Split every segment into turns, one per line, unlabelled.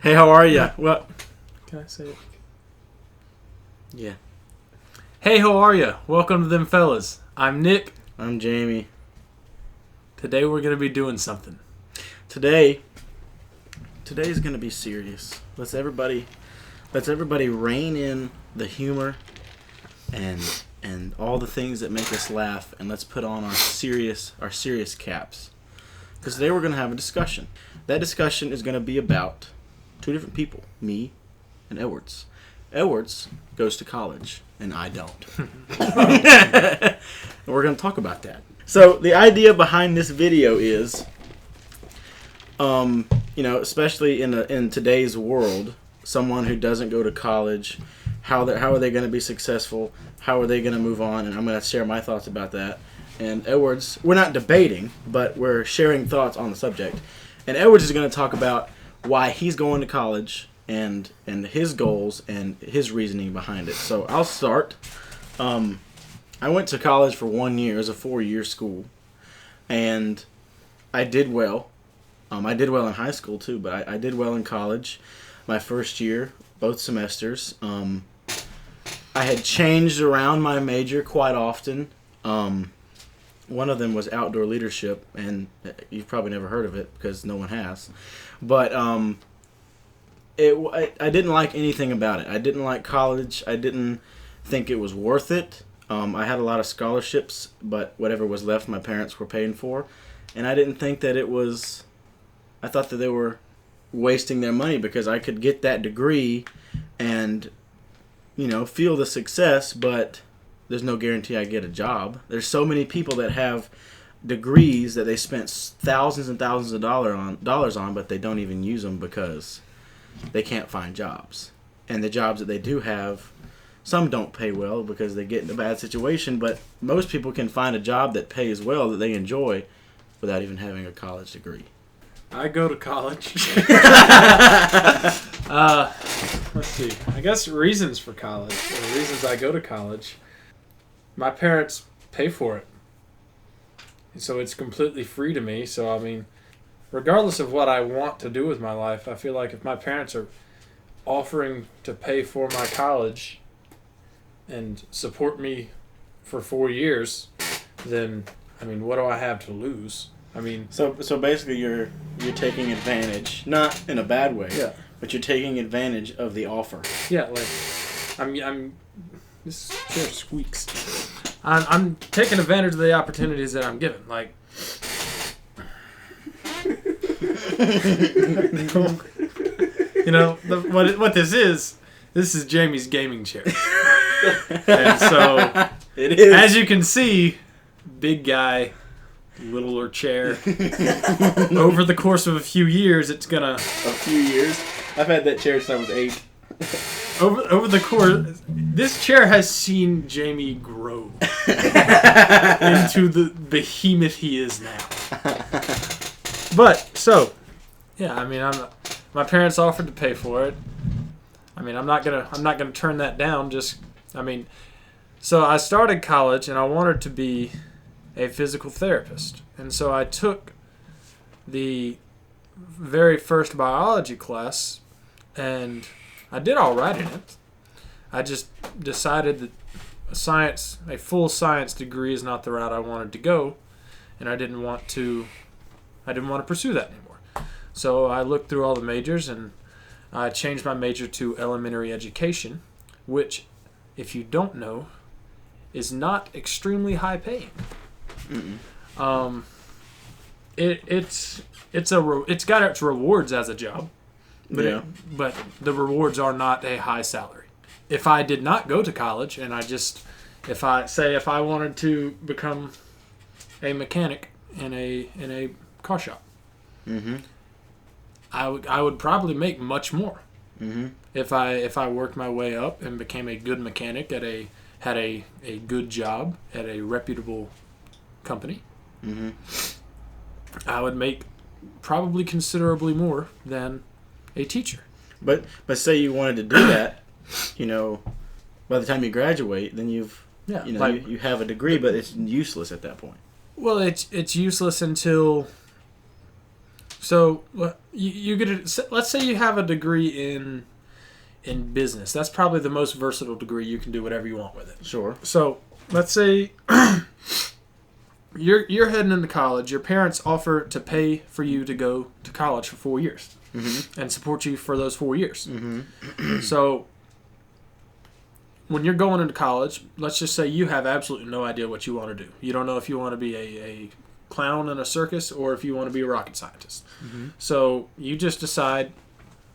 Hey, how are ya? Well,
Can I say it?
yeah.
Hey, how are ya? Welcome to them fellas. I'm Nick.
I'm Jamie.
Today we're gonna be doing something.
Today's gonna be serious. Let's everybody rein in the humor and all the things that make us laugh, and let's put on our serious caps. Because today we're gonna have a discussion. That discussion is gonna be about two different people, me and Edwards. Edwards goes to college, and I don't. And we're going to talk about that. So the idea behind this video is, especially in today's world, someone who doesn't go to college, how are they going to be successful? How are they going to move on? And I'm going to share my thoughts about that. And Edwards, we're not debating, but we're sharing thoughts on the subject. And Edwards is going to talk about why he's going to college and his goals and his reasoning behind it. So I'll start. I went to college for 1 year. It was a 4-year school. And I did well. I did well in high school too, but I did well in college. My first year, both semesters. I had changed around my major quite often. One of them was outdoor leadership, and you've probably never heard of it because no one has. But I didn't like anything about it. I didn't like college. I didn't think it was worth it. I had a lot of scholarships, but whatever was left, my parents were paying for. And I didn't think that it was... I thought that they were wasting their money because I could get that degree and, feel the success, but there's no guarantee I get a job. There's so many people that have degrees that they spent thousands and thousands of dollars on, but they don't even use them because they can't find jobs. And the jobs that they do have, some don't pay well because they get in a bad situation, but most people can find a job that pays well, that they enjoy, without even having a college degree.
I go to college. Let's see. I guess reasons for college, or reasons I go to college. My parents pay for it. So it's completely free to me. So, regardless of what I want to do with my life, I feel like if my parents are offering to pay for my college and support me for 4 years, then, what do I have to lose?
So basically you're taking advantage, not in a bad way,
yeah,
but you're taking advantage of the offer.
Yeah, this chair squeaks. I'm taking advantage of the opportunities that I'm given. What this is Jamie's gaming chair. And so,
it is.
As you can see, big guy, littler chair. Over the course of a few years, it's gonna...
A few years? I've had that chair since I was 8.
Over the course, this chair has seen Jamie grow into the behemoth he is now. But my parents offered to pay for it. I'm not gonna turn that down. So I started college and I wanted to be a physical therapist, and so I took the very first biology class and I did all right in it. I just decided that a full science degree is not the route I wanted to go, and I didn't want to pursue that anymore. So I looked through all the majors and I changed my major to elementary education, which, if you don't know, is not extremely high paying. It's got its rewards as a job. But the rewards are not a high salary. If I did not go to college and if I wanted to become a mechanic in a car shop, I would probably make much more. If I worked my way up and became a good mechanic had a good job at a reputable company, I would make probably considerably more than a teacher.
But say you wanted to do that, by the time you graduate, then you have a degree, but it's useless at that point.
Well, it's useless until So you get a, let's say you have a degree in business. That's probably the most versatile degree. You can do whatever you want with it.
Sure.
So let's say you're heading into college. Your parents offer to pay for you to go to college for 4 years and support you for those 4 years. So when you're going into college, let's just say you have absolutely no idea what you want to do. You don't know if you want to be a clown in a circus or if you want to be a rocket scientist. So you just decide,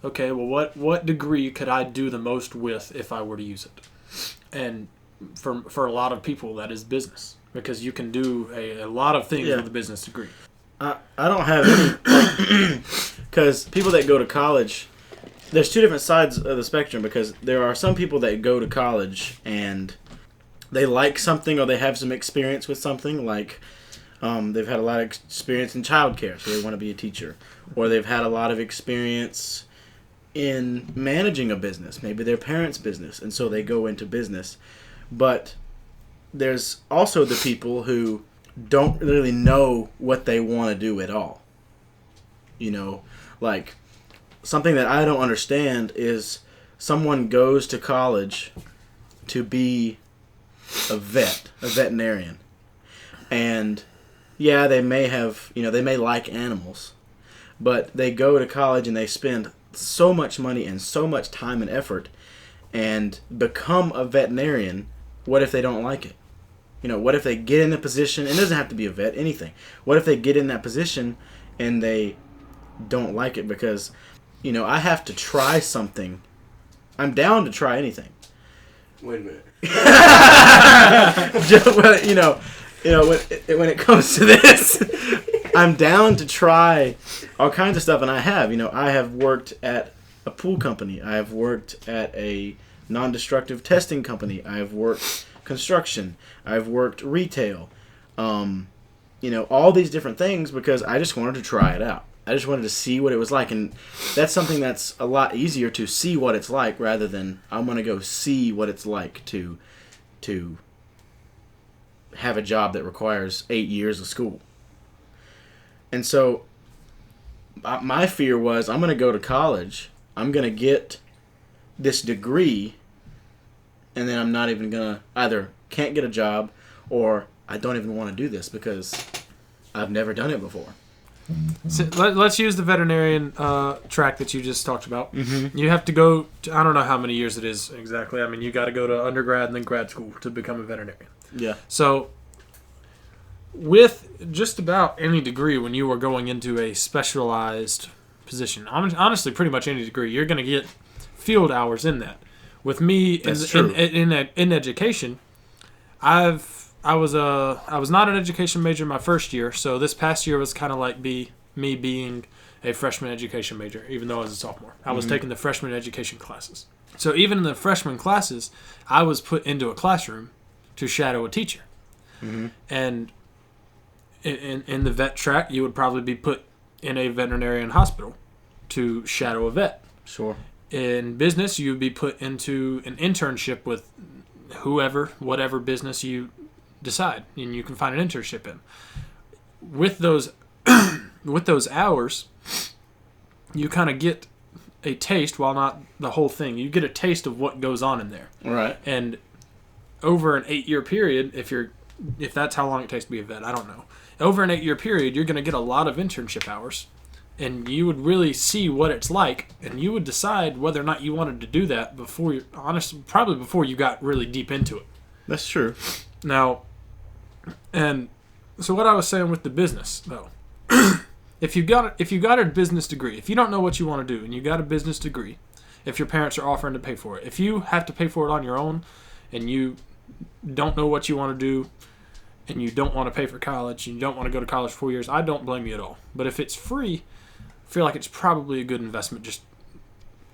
okay, well, what degree could I do the most with if I were to use it? And for a lot of people, that is business, because you can do a lot of things with a business degree.
I don't have any, because people that go to college, there's two different sides of the spectrum, because there are some people that go to college and they like something or they have some experience with something, like they've had a lot of experience in childcare, so they want to be a teacher, or they've had a lot of experience in managing a business, maybe their parents' business, and so they go into business. But there's also the people who don't really know what they want to do at all. You know, like, something that I don't understand is someone goes to college to be a veterinarian. And yeah, they may have, they may like animals, but they go to college and they spend so much money and so much time and effort and become a veterinarian. What if they don't like it? What if they get in a position, and it doesn't have to be a vet, anything. What if they get in that position and they don't like it? Because, I have to try something. I'm down to try anything.
Wait a minute.
When it comes to this, I'm down to try all kinds of stuff, and I have. I have worked at a pool company. I have worked at a non-destructive testing company. I have worked construction. I've worked retail. All these different things, because I just wanted to try it out. I just wanted to see what it was like, and that's something that's a lot easier to see what it's like rather than I'm going to go see what it's like to have a job that requires 8 years of school. And so my fear was, I'm going to go to college, I'm going to get this degree, and then I'm not even going to either can't get a job or I don't even want to do this because I've never done it before.
So let's use the veterinarian track that you just talked about.
Mm-hmm.
You have to go to, I don't know how many years it is exactly. I mean, you got to go to undergrad and then grad school to become a veterinarian.
Yeah.
So with just about any degree, when you are going into a specialized position, honestly, pretty much any degree, you're going to get field hours in that. With me in education, I was not an education major my first year, so this past year was kind of like me being a freshman education major, even though I was a sophomore. I was taking the freshman education classes. So even in the freshman classes, I was put into a classroom to shadow a teacher.
Mm-hmm.
And in the vet track, you would probably be put in a veterinarian hospital to shadow a vet.
Sure.
In business, you would be put into an internship with whatever business you decide, and you can find an internship in. With those hours, you kind of get a taste, while not the whole thing. You get a taste of what goes on in there.
Right.
And over an 8-year period, if that's how long it takes to be a vet, I don't know. Over an 8-year period, you're going to get a lot of internship hours, and you would really see what it's like, and you would decide whether or not you wanted to do that probably before you got really deep into it.
That's true.
Now, and so what I was saying with the business, though, if you got a business degree, if you don't know what you want to do and you got a business degree, if your parents are offering to pay for it, if you have to pay for it on your own and you don't know what you want to do and you don't want to pay for college and you don't want to go to college for 4 years, I don't blame you at all. But if it's free, I feel like it's probably a good investment just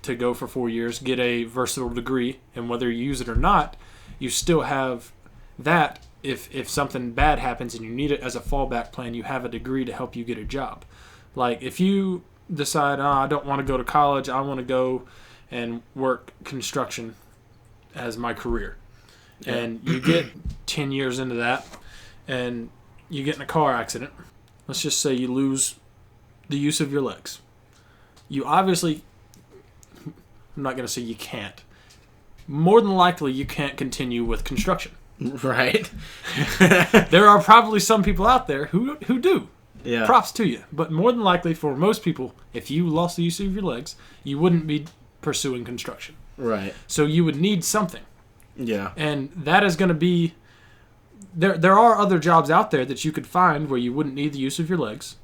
to go for 4 years, get a versatile degree, and whether you use it or not, you still have that. If something bad happens and you need it as a fallback plan, you have a degree to help you get a job. Like if you decide, I don't want to go to college, I want to go and work construction as my career. Yeah. And you get 10 years into that and you get in a car accident. Let's just say you lose the use of your legs. You obviously, I'm not going to say you can't. More than likely, you can't continue with construction.
Right.
There are probably some people out there who do.
Yeah.
Props to you. But more than likely, for most people, if you lost the use of your legs, you wouldn't be pursuing construction.
Right.
So you would need something.
Yeah.
And that is going to be... There are other jobs out there that you could find where you wouldn't need the use of your legs.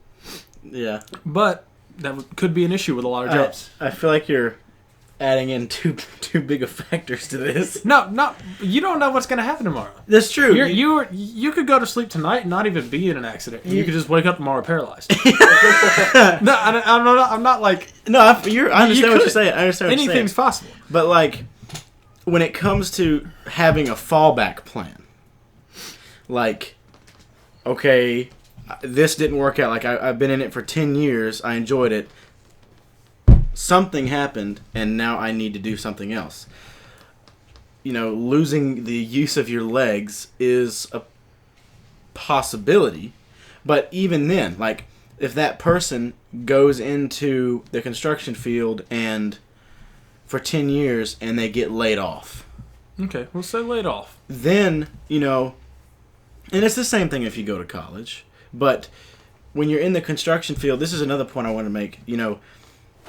Yeah.
But that could be an issue with a lot of jobs.
I feel like you're adding in too big of factors to this.
No, you don't know what's going to happen tomorrow.
That's true.
You could go to sleep tonight and not even be in an accident. You could just wake up tomorrow paralyzed. No, I'm not like...
No, I understand what you're saying. I understand what you're saying.
Anything's possible.
But, like, when it comes to having a fallback plan, like, okay, this didn't work out. Like, I've been in it for 10 years. I enjoyed it. Something happened, and now I need to do something else. You know, losing the use of your legs is a possibility. But even then, like, if that person goes into the construction field and for 10 years and they get laid off.
Okay, we'll say laid off.
Then, you know, and it's the same thing if you go to college. But when you're in the construction field, this is another point I want to make, you know,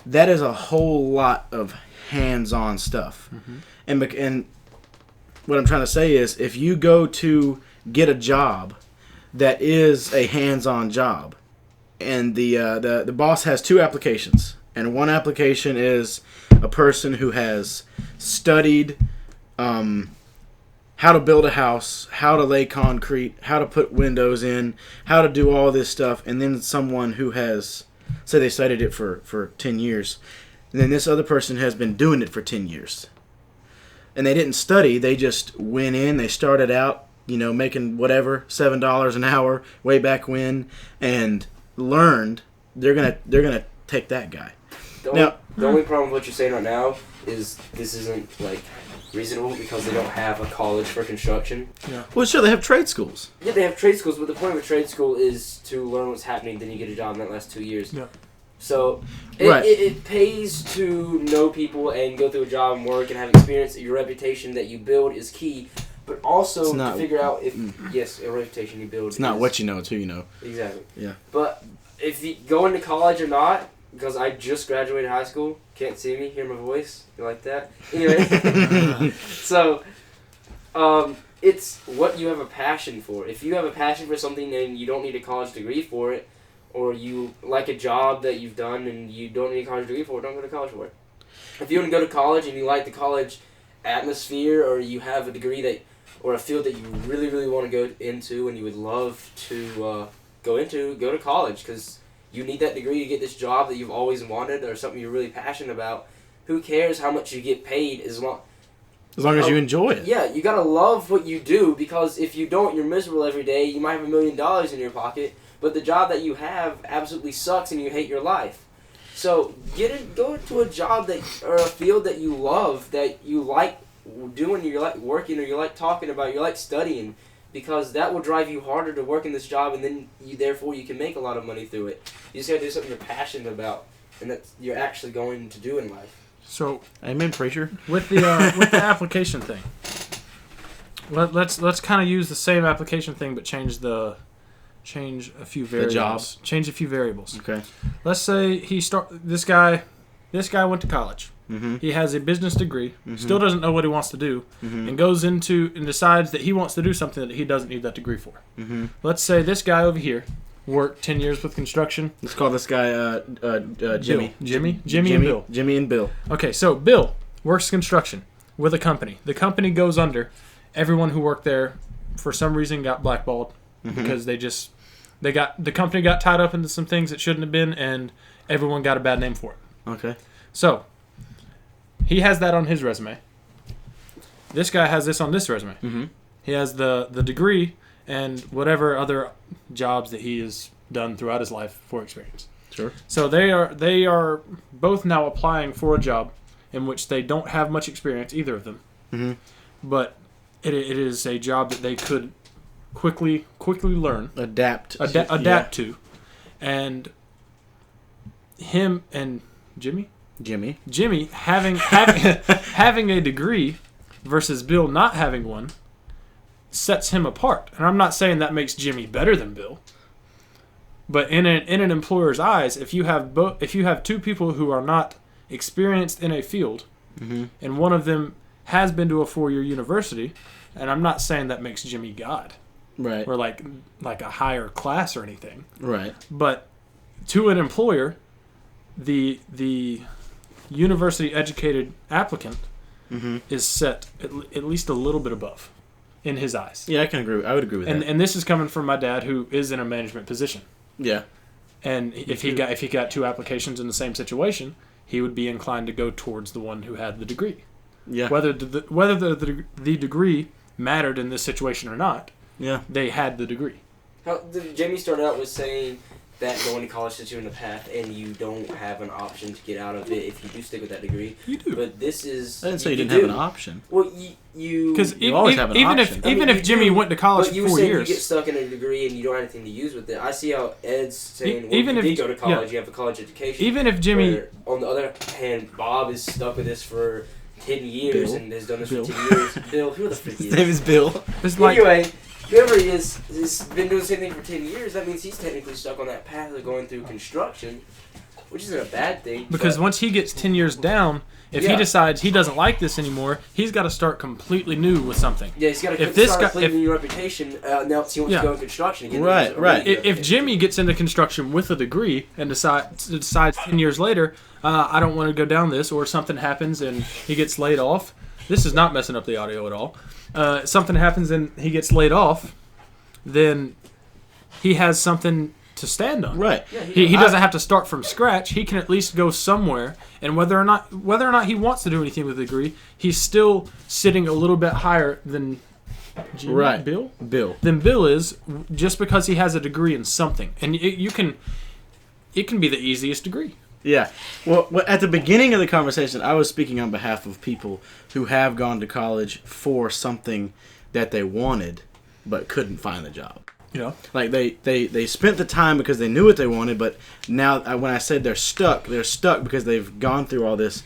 that is a whole lot of hands-on stuff. Mm-hmm. And what I'm trying to say is, if you go to get a job that is a hands-on job, and the boss has two applications, and one application is a person who has studied how to build a house, how to lay concrete, how to put windows in, how to do all this stuff, and then someone who has... Say they studied it for 10 years. And then this other person has been doing it for 10 years. And they didn't study. They just went in. They started out, you know, making whatever, $7 an hour way back when, and learned. They're gonna take that guy.
The only problem with what you're saying right now is this isn't, like, reasonable because they don't have a college for construction.
Yeah.
Well, sure, they have trade schools.
Yeah, they have trade schools, but the point of a trade school is to learn what's happening, then you get a job in that lasts 2 years.
Yeah.
So
Right.
it pays to know people and go through a job and work and have experience. Your reputation that you build is key, but also to figure out if, yes, a reputation you build
It's not what you know, it's who you know.
Exactly.
Yeah.
But if you go into college or not, because I just graduated high school, can't see me, hear my voice, you like that? Anyway, so it's what you have a passion for. If you have a passion for something and you don't need a college degree for it, or you like a job that you've done and you don't need a college degree for it, don't go to college for it. If you want to go to college and you like the college atmosphere, or you have a degree that, or a field that you really, really want to go into and you would love to go into, go to college, because you need that degree to get this job that you've always wanted or something you're really passionate about. Who cares how much you get paid as long
as you enjoy it.
Yeah, you gotta love what you do, because if you don't, you're miserable every day. You might have $1 million in your pocket, but the job that you have absolutely sucks and you hate your life. So go into a job that, or a field that you love, that you like doing, or you like working, or you like talking about, you like studying. Because that will drive you harder to work in this job, and then therefore you can make a lot of money through it. You just gotta do something you're passionate about, and that you're actually going to do in life.
So,
amen, preacher.
With the application thing, let's kind of use the same application thing, but change a few variables.
The job.
Change a few variables.
Okay.
Let's say this guy went to college.
Mm-hmm.
He has a business degree, still doesn't know what he wants to do, and goes into and decides that he wants to do something that he doesn't need that degree for.
Mm-hmm.
Let's say this guy over here worked 10 years with construction.
Let's call this guy Jimmy.
Jimmy and Bill.
Jimmy and Bill.
Okay, so Bill works construction with a company. The company goes under. Everyone who worked there, for some reason, got blackballed because the company got tied up into some things it shouldn't have been, and everyone got a bad name for it.
Okay.
So he has that on his resume. This guy has this on this resume.
Mm-hmm.
He has the degree and whatever other jobs that he has done throughout his life for experience.
Sure.
So they are both now applying for a job in which they don't have much experience, either of them.
Mm-hmm.
But it is a job that they could quickly learn,
adapt
to, and him and Jimmy having having a degree versus Bill not having one sets him apart. And I'm not saying that makes Jimmy better than Bill. But in an employer's eyes, if you have two people who are not experienced in a field, and one of them has been to a 4-year university, and I'm not saying that makes Jimmy God,
right,
or like a higher class or anything,
right.
But to an employer, the university educated applicant is set at least a little bit above in his eyes.
Yeah, I can agree. I would agree with that.
And this is coming from my dad, who is in a management position.
Yeah.
And if he got 2 applications in the same situation, he would be inclined to go towards the one who had the degree.
Yeah.
Whether the degree mattered in this situation or not.
Yeah.
They had the degree.
Jamie started out with saying that going to college sets you in the path, and you don't have an option to get out of it if you do stick with that degree.
You do.
But this is...
I didn't say you didn't have an option.
Well, you...
Because you always have an option.
Even if Jimmy went to college for 4 years...
But you said you get stuck in a degree and you don't have anything to use with it. I see how Ed's saying, well,
even
if you
if
did go to college, you have a college education.
Even if Jimmy...
Where, on the other hand, Bob is stuck with this for 10 years and has done this for 10 years. Bill, who the frick is?
His name is Bill.
Anyway... Whoever he is has been doing the same thing for 10 years. That means he's technically stuck on that path of going through construction, which isn't a bad thing.
Because once he gets 10 years down, if he decides he doesn't like this anymore, he's got to start completely new with something.
Yeah, he's got to start cleaning your reputation. Now he wants to go in construction again.
Right.
If Jimmy gets into construction with a degree and decides 10 years later, I don't want to go down this, or something happens and he gets laid off. This is not messing up the audio at all. Something happens and he gets laid off, then he has something to stand on.
Right.
Yeah,
he doesn't have to start from scratch. He can at least go somewhere, and whether or not he wants to do anything with the degree, he's still sitting a little bit higher than Bill. Than Bill is, just because he has a degree in something, and it can be the easiest degree.
Yeah. Well, at the beginning of the conversation, I was speaking on behalf of people who have gone to college for something that they wanted but couldn't find the job.
Yeah.
Like they spent the time because they knew what they wanted, but now when I said they're stuck because they've gone through all this.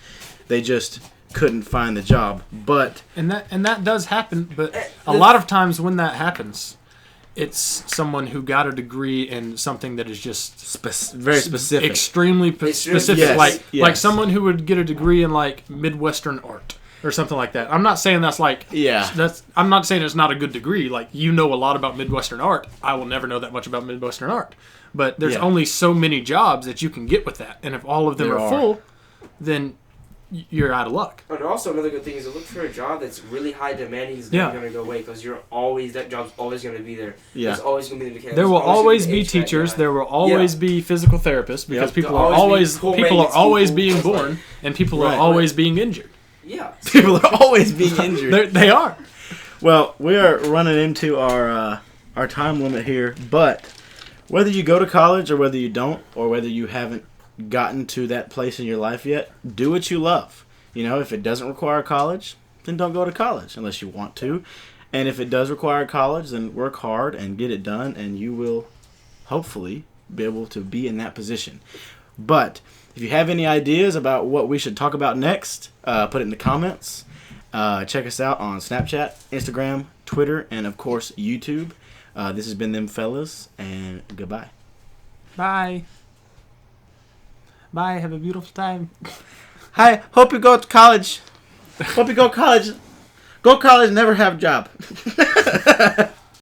They just couldn't find the job. But
and that does happen, but a lot of times when that happens, it's someone who got a degree in something that is just
very specific,
extremely specific.
Yes,
like someone who would get a degree in like Midwestern art or something like that. I'm not saying that's like I'm not saying it's not a good degree. Like, you know a lot about Midwestern art. I will never know that much about Midwestern art. But there's only so many jobs that you can get with that, and if all of them are full, then you're out of luck.
And also another good thing is to look for a job that's really high demanding. Is never going to go away because that job's always going to be there.
Yeah.
There's always going to be the mechanic.
There will always be teachers. There will always be physical therapists because people are always being born and people are always being injured.
Yeah.
People are always being injured.
They are.
Well, we are running into our time limit here, but whether you go to college or whether you don't, or whether you haven't gotten to that place in your life yet, do what you love. You know, if it doesn't require college, then don't go to college unless you want to. And if it does require college, then work hard and get it done, and you will hopefully be able to be in that position. But if you have any ideas about what we should talk about next, put it in the comments. Check us out on Snapchat, Instagram, Twitter, and of course YouTube. This has been Them Fellas, and goodbye.
Bye. Bye. Have a beautiful time.
Hi. Hope you go to college. Hope you go to college. Go to college and never have a job.